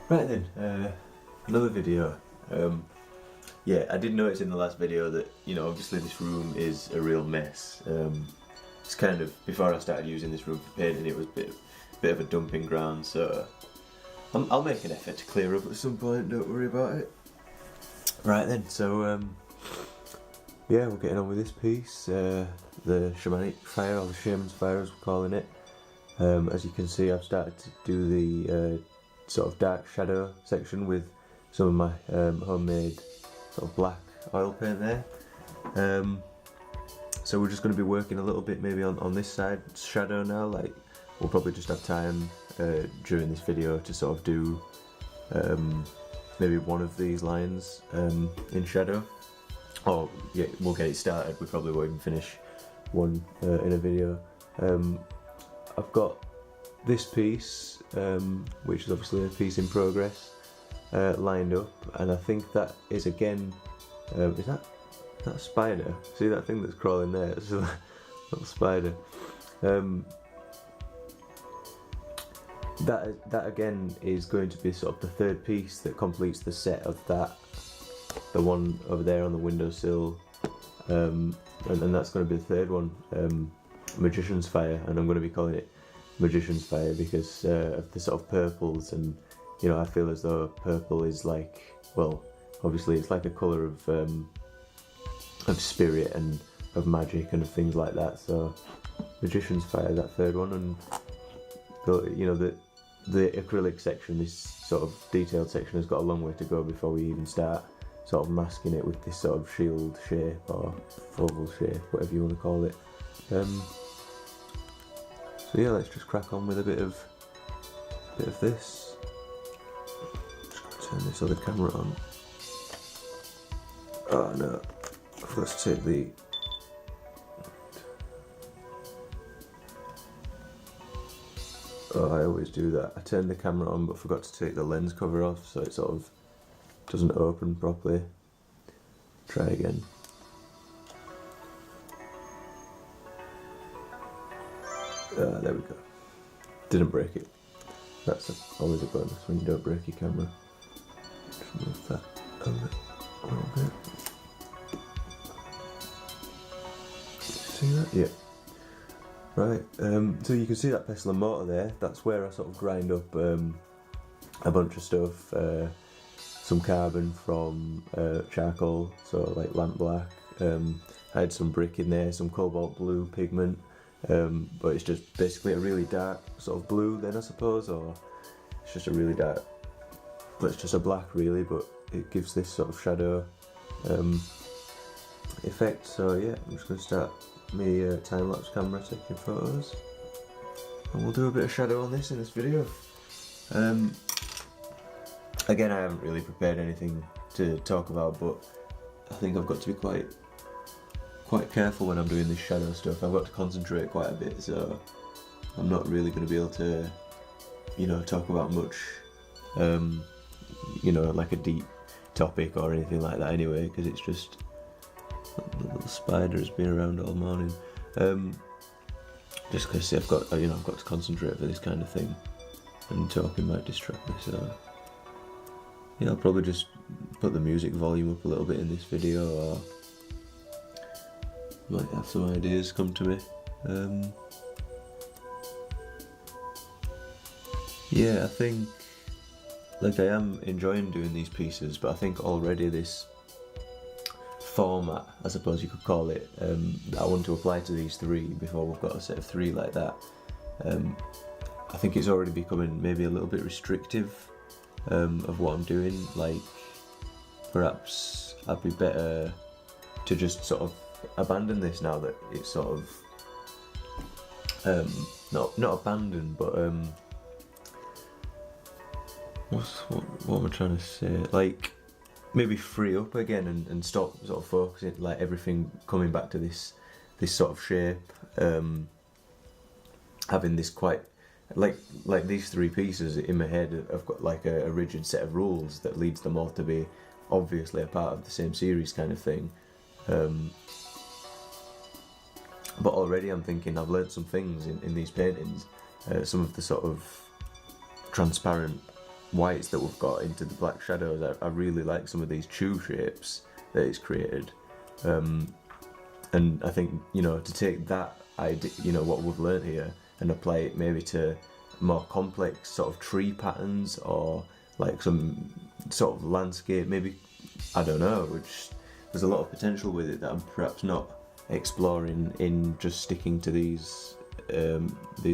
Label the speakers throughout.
Speaker 1: Right then, another video. Yeah, I did notice in the last video that, obviously this room is a real mess. It's kind of, before I started using this room for painting, it was a bit of a dumping ground, so I'll make an effort to clear up at some point, don't worry about it. Right then, so yeah, we're getting on with this piece, the shamanic fire, or the shaman's fire as we're calling it. As you can see, I've started to do the sort of dark shadow section with some of my homemade sort of black oil paint there. So we're just going to be working a little bit maybe on this side shadow now. Like, we'll probably just have time during this video to sort of do maybe one of these lines in shadow, or yeah, we'll get it started. We probably won't even finish one in a video. I've got this piece, which is obviously a piece in progress, lined up, and I think that is again, is that a spider? See that thing that's crawling there? It's a little spider. That again is going to be sort of the third piece that completes the set of that, the one over there on the windowsill, and that's going to be the third one, Magician's Fire, and I'm going to be calling it Magician's Fire because of the sort of purples, and I feel as though purple is like, well, obviously it's like a colour of spirit and of magic and of things like that. So Magician's Fire, that third one, and the acrylic section, this sort of detailed section, has got a long way to go before we even start sort of masking it with this sort of shield shape or oval shape, whatever you want to call it. So yeah, let's just crack on with a bit of this. Just gotta turn this other camera on. Oh no, I forgot to take the... Oh, I always do that. I turned the camera on but forgot to take the lens cover off, so it sort of doesn't open properly. Try again. There we go. Didn't break it. That's always a bonus when you don't break your camera. Just move that a little bit. See that? Yeah. Right. So you can see that pestle and mortar there. That's where I sort of grind up a bunch of stuff. Some carbon from charcoal, so like lamp black. I had some brick in there, some cobalt blue pigment. But it's just basically a really dark sort of blue then, I suppose, or it's just a really dark, but it's just a black really, but it gives this sort of shadow effect. So yeah, I'm just going to start my time-lapse camera taking photos, and we'll do a bit of shadow on this in this video. Again, I haven't really prepared anything to talk about, but I think I've got to be quite careful when I'm doing this shadow stuff. I've got to concentrate quite a bit, so I'm not really going to be able to, talk about much, like a deep topic or anything like that anyway, because it's just, the little spider has been around all morning. Just because I've got to concentrate for this kind of thing, and talking might distract me, so yeah, I'll probably just put the music volume up a little bit in this video, or might have some ideas come to me. Yeah, I think, like, I am enjoying doing these pieces, but I think already this format, I suppose you could call it, that I want to apply to these three before we've got a set of three like that, I think it's already becoming maybe a little bit restrictive of what I'm doing. Like, perhaps I'd be better to just sort of abandon this now that it's sort of not abandoned, but what am I trying to say? Like, maybe free up again and stop sort of focusing, like everything coming back to this sort of shape, having this quite like these three pieces in my head. I've got like a rigid set of rules that leads them all to be obviously a part of the same series kind of thing. But already I'm thinking I've learned some things in these paintings, some of the sort of transparent whites that we've got into the black shadows. I really like some of these tube shapes that it's created, and I think, you know, to take that idea, you know, what we've learned here, and apply it maybe to more complex sort of tree patterns, or like some sort of landscape, maybe, I don't know, which there's a lot of potential with it that I'm perhaps not exploring in just sticking to these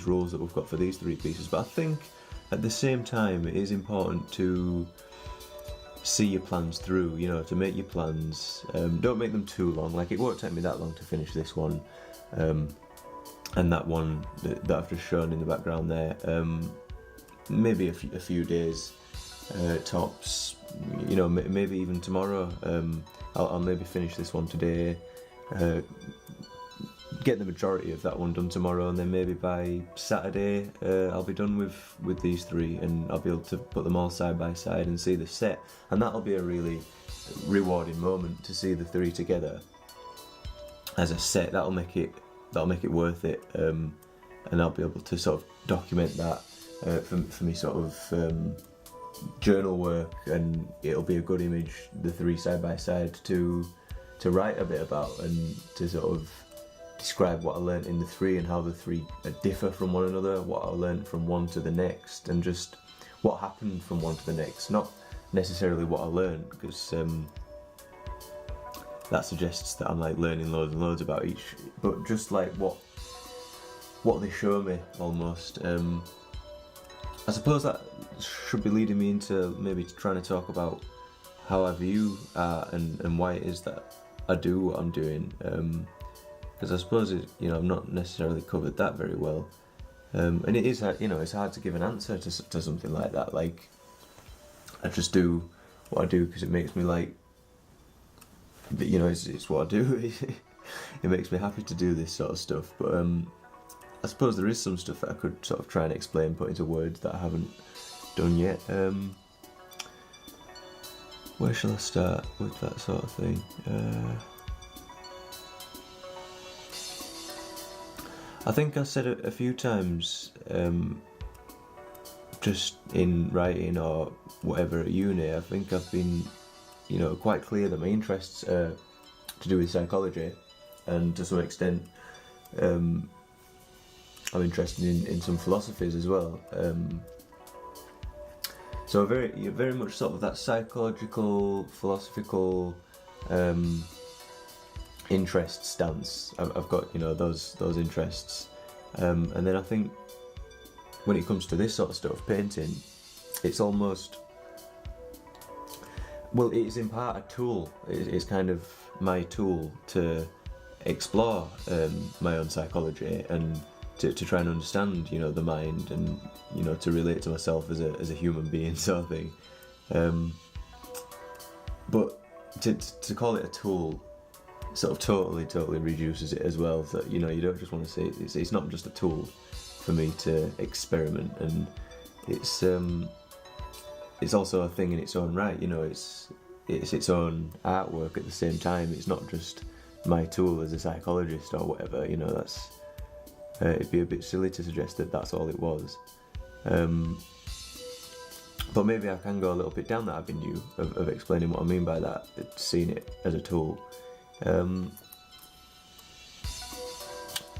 Speaker 1: rules that we've got for these 3 pieces. But I think at the same time it is important to see your plans through, you know, to make your plans, don't make them too long. Like, it won't take me that long to finish this one, and that one that I've just shown in the background there, maybe a few days tops, you know, maybe even tomorrow. I'll maybe finish this one today, get the majority of that one done tomorrow, and then maybe by Saturday I'll be done with these 3, and I'll be able to put them all side by side and see the set, and that'll be a really rewarding moment to see the 3 together as a set. That'll make it worth it, and I'll be able to sort of document that for me sort of journal work, and it'll be a good image, the 3 side by side, to write a bit about, and to sort of describe what I learnt in the 3 and how the 3 differ from one another, what I learnt from one to the next, and just what happened from one to the next. Not necessarily what I learnt, because that suggests that I'm like learning loads and loads about each, but just like what they show me almost. I suppose that should be leading me into maybe trying to talk about how I view art, and why it is that I do what I'm doing, because I suppose you know, I've not necessarily covered that very well, and it is, you know, it's hard to give an answer to something like that. Like, I just do what I do because it makes me like, you know, it's what I do. It makes me happy to do this sort of stuff, but I suppose there is some stuff that I could sort of try and explain, put into words, that I haven't done yet. Where shall I start with that sort of thing? I think I said a few times, just in writing or whatever at uni, I think I've been, you know, quite clear that my interests are to do with psychology, and to some extent I'm interested in some philosophies as well. So very much sort of that psychological, philosophical interest stance. I've got, you know, those interests, and then I think when it comes to this sort of stuff, painting, it's almost, well, it's in part a tool. It's kind of my tool to explore my own psychology, and to try and understand, you know, the mind, and, you know, to relate to myself as a human being, sort of thing. But to call it a tool sort of totally reduces it as well. That, you know, you don't just want to say it's not just a tool for me to experiment, and it's also a thing in its own right. You know, it's its own artwork at the same time. It's not just my tool as a psychologist or whatever. You know, that's it'd be a bit silly to suggest that that's all it was. But maybe I can go a little bit down that avenue of explaining what I mean by that, seeing it as a tool.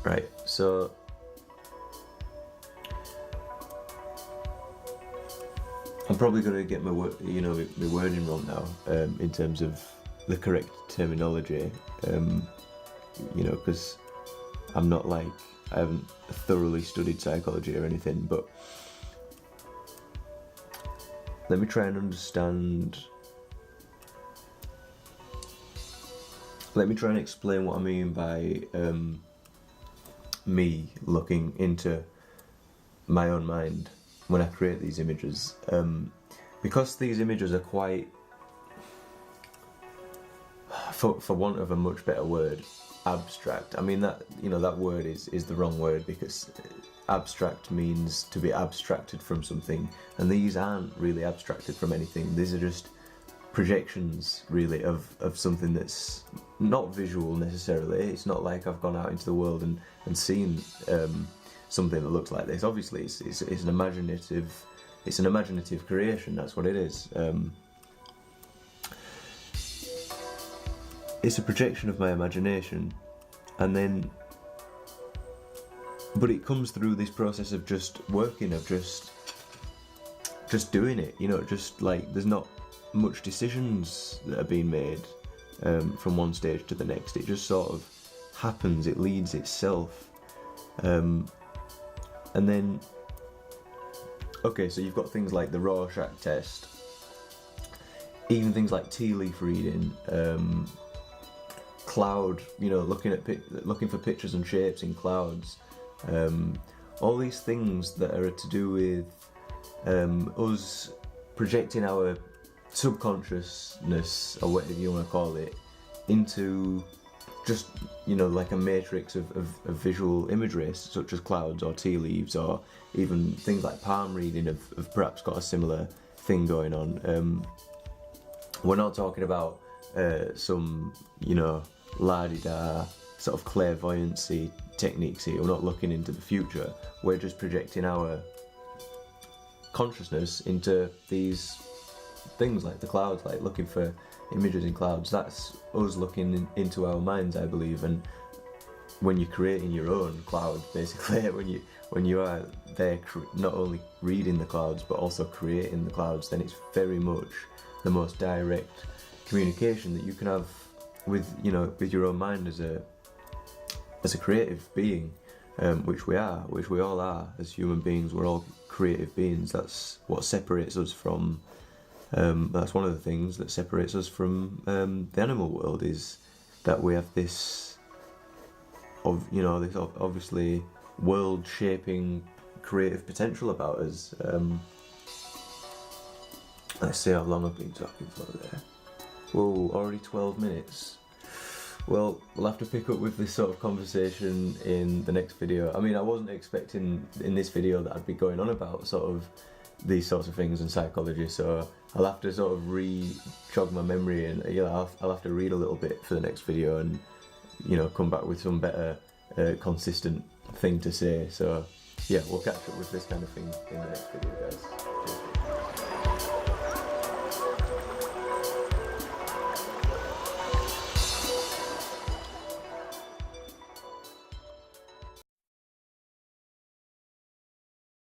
Speaker 1: Right, so I'm probably going to get my wording wrong now, in terms of the correct terminology, you know, because I'm not like, I haven't thoroughly studied psychology or anything, but let me try and understand. Let me try and explain what I mean by me looking into my own mind when I create these images, because these images are quite, for want of a much better word, abstract. I mean, that, you know, that word is the wrong word, because abstract means to be abstracted from something, and these aren't really abstracted from anything. These are just projections, really, of something that's not visual necessarily. It's not like I've gone out into the world and seen something that looks like this. Obviously it's an imaginative it's an imaginative creation, that's what it is. It's a projection of my imagination, and then, but it comes through this process of just working, of just doing it, you know, just like there's not much decisions that are being made from one stage to the next. It just sort of happens, it leads itself. And then, okay, so you've got things like the Rorschach test, even things like tea leaf reading, cloud, you know, looking for pictures and shapes in clouds, all these things that are to do with us projecting our subconsciousness, or whatever you want to call it, into just, you know, like a matrix of visual imagery, such as clouds or tea leaves, or even things like palm reading have perhaps got a similar thing going on. We're not talking about some, you know, la-di-da sort of clairvoyancy techniques here. We're not looking into the future. We're just projecting our consciousness into these things like the clouds, like looking for images in clouds. That's us looking into our minds, I believe. And when you're creating your own cloud, basically, when you are there not only reading the clouds but also creating the clouds, then it's very much the most direct communication that you can have with, you know, with your own mind as a creative being, which we all are as human beings. We're all creative beings. That's what separates us from that's one of the things that separates us from the animal world, is that we have this obviously world shaping creative potential about us. Let's see how long I've been talking for there. Whoa, already 12 minutes. Well, we'll have to pick up with this sort of conversation in the next video. I mean, I wasn't expecting in this video that I'd be going on about sort of these sorts of things in psychology, so I'll have to sort of jog my memory, and I'll have to read a little bit for the next video, and, you know, come back with some better consistent thing to say. So yeah, we'll catch up with this kind of thing in the next video, guys.